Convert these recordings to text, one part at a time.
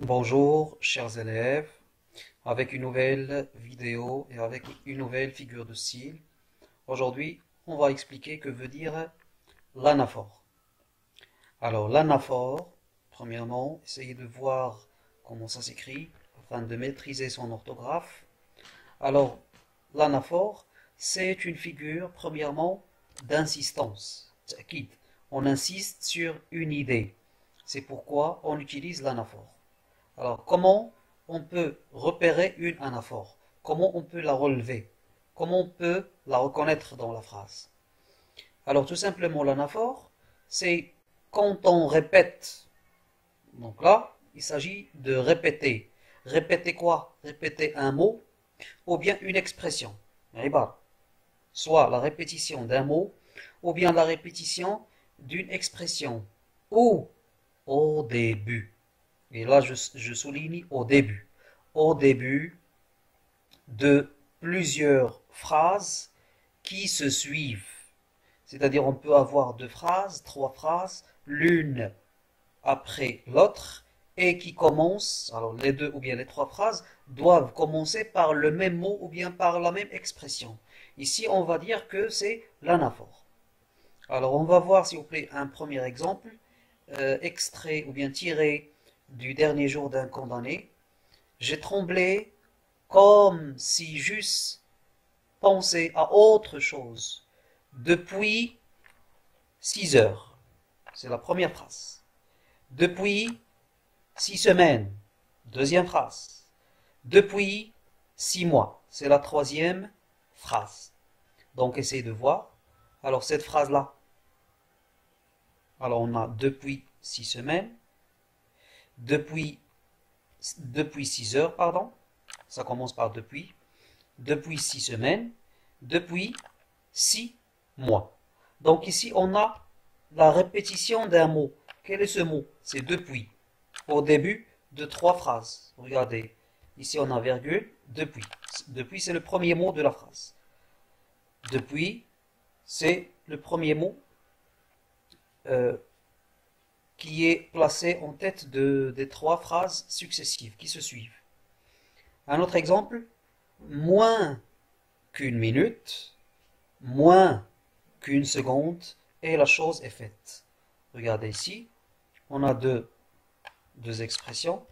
Bonjour, chers élèves, avec une nouvelle vidéo et avec une nouvelle figure de style. Aujourd'hui, on va expliquer que veut dire l'anaphore. Alors, l'anaphore, premièrement, essayez de voir comment ça s'écrit afin de maîtriser son orthographe. Alors, l'anaphore, c'est une figure, premièrement, d'insistance. Ta'kid. On insiste sur une idée. C'est pourquoi on utilise l'anaphore. Alors, comment on peut repérer une anaphore? Comment on peut la relever? Comment on peut la reconnaître dans la phrase? Alors, tout simplement, l'anaphore, c'est quand on répète. Donc là, il s'agit de répéter. Répéter quoi? Répéter un mot ou bien une expression. Soit la répétition d'un mot ou bien la répétition d'une expression. Ou au début. Et là, je souligne au début. Au début de plusieurs phrases qui se suivent. C'est-à-dire, on peut avoir deux phrases, trois phrases, l'une après l'autre, et qui commencent, alors les deux ou bien les trois phrases, doivent commencer par le même mot ou bien par la même expression. Ici, on va dire que c'est l'anaphore. Alors, on va voir, s'il vous plaît, un premier exemple, extrait ou bien tiré du dernier jour d'un condamné. J'ai tremblé comme si j'eusse pensé à autre chose depuis 6 heures. C'est la première phrase. Depuis 6 semaines. Deuxième phrase. Depuis 6 mois. C'est la troisième phrase. Donc essayez de voir. Alors cette phrase-là. Alors on a depuis 6 semaines. Depuis 6 heures, pardon. Ça commence par depuis. Depuis 6 semaines. Depuis 6 mois. Donc ici, on a la répétition d'un mot. Quel est ce mot? C'est depuis. Au début de trois phrases. Regardez. Ici, on a virgule. Depuis. Depuis, c'est le premier mot de la phrase. Depuis, c'est le premier mot qui est placé en tête des trois phrases successives qui se suivent. Un autre exemple. Moins qu'une minute, moins qu'une seconde, et la chose est faite. Regardez ici, on a deux expressions.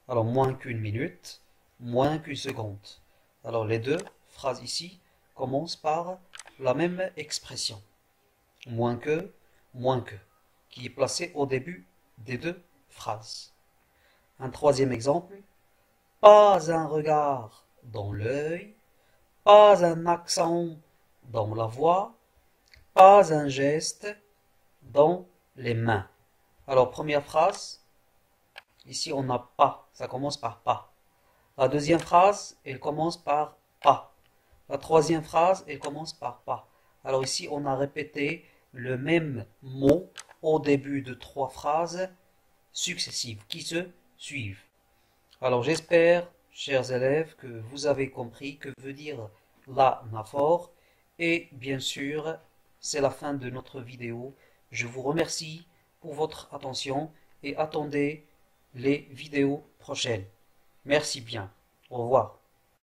Alors, moins qu'une minute, moins qu'une seconde. Alors, les deux phrases ici commencent par la même expression. Moins que, qui est placée au début des deux phrases. Un troisième exemple. Pas un regard dans l'œil, pas un accent dans la voix, pas un geste dans les mains. Alors, première phrase, ici on n'a pas, ça commence par pas. La deuxième phrase, elle commence par pas. La troisième phrase, elle commence par pas. Alors ici, on a répété le même mot au début de trois phrases successives qui se suivent. Alors j'espère, chers élèves, que vous avez compris que veut dire l'anaphore. Et bien sûr, c'est la fin de notre vidéo. Je vous remercie pour votre attention et attendez les vidéos prochaines. Merci bien. Au revoir.